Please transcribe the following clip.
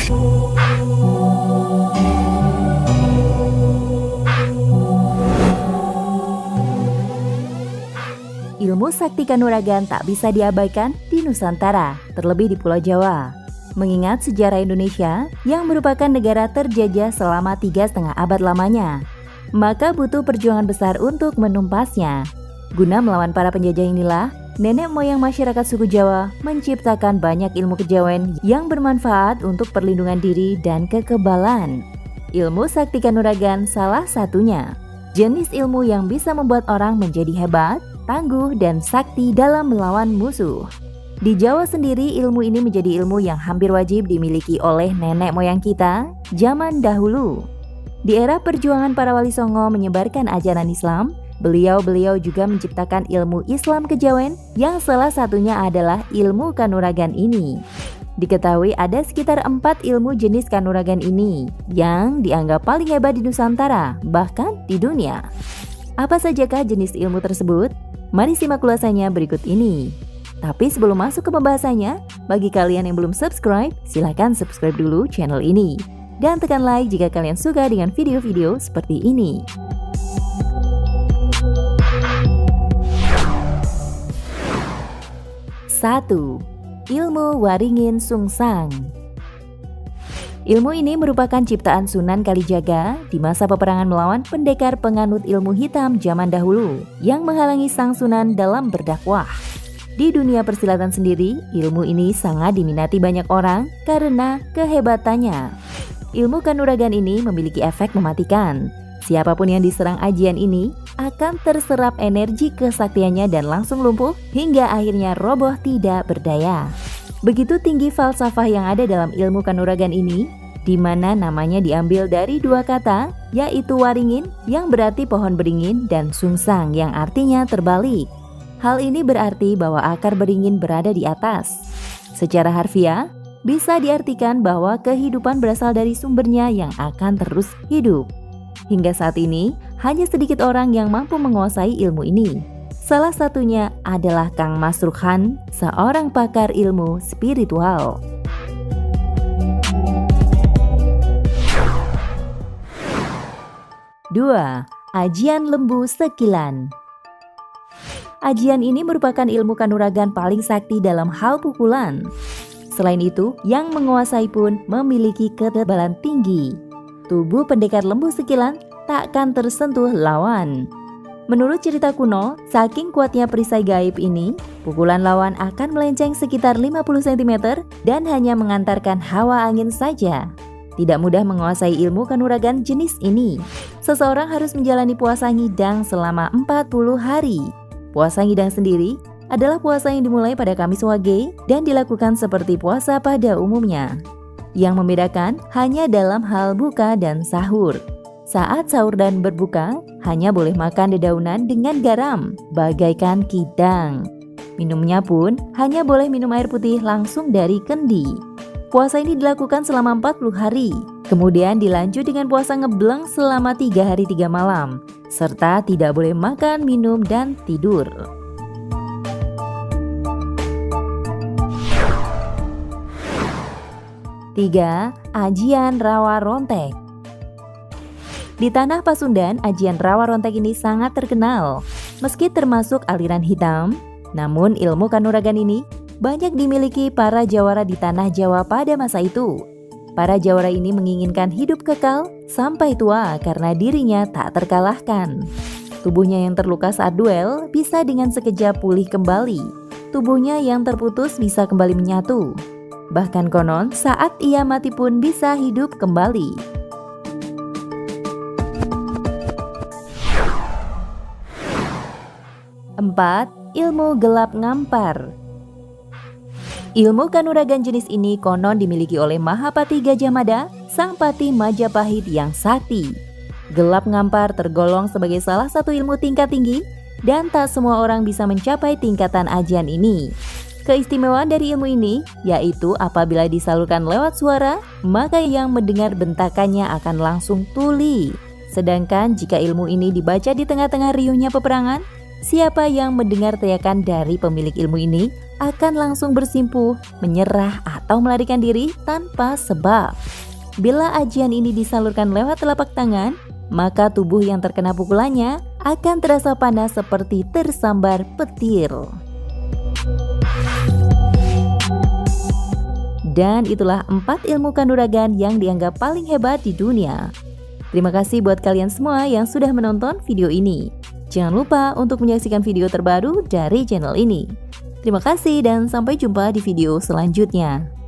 Ilmu sakti kanuragan tak bisa diabaikan di Nusantara, terlebih di Pulau Jawa. Mengingat sejarah Indonesia yang merupakan negara terjajah selama 3,5 abad lamanya, maka butuh perjuangan besar untuk menumpasnya. Guna melawan para penjajah inilah, nenek moyang masyarakat suku Jawa menciptakan banyak ilmu kejawen yang bermanfaat untuk perlindungan diri dan kekebalan. Ilmu sakti kanuragan salah satunya. Jenis ilmu yang bisa membuat orang menjadi hebat, tangguh, dan sakti dalam melawan musuh. Di Jawa sendiri, ilmu ini menjadi ilmu yang hampir wajib dimiliki oleh nenek moyang kita zaman dahulu. Di era perjuangan para wali songo menyebarkan ajaran Islam, beliau juga menciptakan ilmu Islam kejawen yang salah satunya adalah ilmu kanuragan ini. Diketahui ada sekitar 4 ilmu jenis kanuragan ini yang dianggap paling hebat di Nusantara, bahkan di dunia. Apa sajakah jenis ilmu tersebut? Mari simak ulasannya berikut ini. Tapi sebelum masuk ke pembahasannya, bagi kalian yang belum subscribe, silahkan subscribe dulu channel ini. Dan tekan like jika kalian suka dengan video-video seperti ini. Satu, ilmu waringin sungsang. Ilmu ini merupakan ciptaan Sunan Kalijaga di masa peperangan melawan pendekar penganut ilmu hitam zaman dahulu yang menghalangi sang Sunan dalam berdakwah. Di dunia persilatan sendiri, ilmu ini sangat diminati banyak orang karena kehebatannya. Ilmu kanuragan ini memiliki efek mematikan. Siapapun yang diserang ajian ini akan terserap energi kesaktiannya dan langsung lumpuh hingga akhirnya roboh tidak berdaya. Begitu tinggi falsafah yang ada dalam ilmu kanuragan ini, di mana namanya diambil dari 2 kata, yaitu waringin yang berarti pohon beringin dan sungsang yang artinya terbalik. Hal ini berarti bahwa akar beringin berada di atas. Secara harfiah, bisa diartikan bahwa kehidupan berasal dari sumbernya yang akan terus hidup. Hingga saat ini, hanya sedikit orang yang mampu menguasai ilmu ini. Salah satunya adalah Kang Masruk Khan, seorang pakar ilmu spiritual. 2. Ajian lembu sekilan. Ajian ini merupakan ilmu kanuragan paling sakti dalam hal pukulan. Selain itu, yang menguasai pun memiliki ketebalan tinggi. Tubuh pendekar lembu sekilan takkan tersentuh lawan. Menurut cerita kuno, saking kuatnya perisai gaib ini, pukulan lawan akan melenceng sekitar 50 cm dan hanya mengantarkan hawa angin saja. Tidak mudah menguasai ilmu kanuragan jenis ini. Seseorang harus menjalani puasa ngidang selama 40 hari. Puasa ngidang sendiri adalah puasa yang dimulai pada Kamis Wage dan dilakukan seperti puasa pada umumnya. Yang membedakan hanya dalam hal buka dan sahur. Saat sahur dan berbuka, hanya boleh makan dedaunan dengan garam, bagaikan kidang. Minumnya pun hanya boleh minum air putih langsung dari kendi. Puasa ini dilakukan selama 40 hari, kemudian dilanjut dengan puasa ngebleng selama 3 hari 3 malam, serta tidak boleh makan, minum, dan tidur. Tiga, ajian rawa rontek. Di tanah Pasundan, ajian rawa rontek ini sangat terkenal. Meski termasuk aliran hitam, namun ilmu kanuragan ini banyak dimiliki para jawara di tanah Jawa pada masa itu. Para jawara ini menginginkan hidup kekal sampai tua karena dirinya tak terkalahkan. Tubuhnya yang terluka saat duel bisa dengan sekejap pulih kembali. Tubuhnya yang terputus bisa kembali menyatu. Bahkan konon saat ia mati pun bisa hidup kembali. 4. Ilmu gelap ngampar. Ilmu kanuragan jenis ini konon dimiliki oleh Mahapati Gajah Mada, sang pati Majapahit yang sakti. Gelap ngampar tergolong sebagai salah satu ilmu tingkat tinggi dan tak semua orang bisa mencapai tingkatan ajian ini. Keistimewaan dari ilmu ini yaitu apabila disalurkan lewat suara, maka yang mendengar bentakannya akan langsung tuli. Sedangkan jika ilmu ini dibaca di tengah-tengah riuhnya peperangan, siapa yang mendengar teriakan dari pemilik ilmu ini, akan langsung bersimpuh, menyerah atau melarikan diri tanpa sebab. Bila ajian ini disalurkan lewat telapak tangan, maka tubuh yang terkena pukulannya akan terasa panas seperti tersambar petir. Dan itulah 4 ilmu kanuragan yang dianggap paling hebat di dunia. Terima kasih buat kalian semua yang sudah menonton video ini. Jangan lupa untuk menyaksikan video terbaru dari channel ini. Terima kasih dan sampai jumpa di video selanjutnya.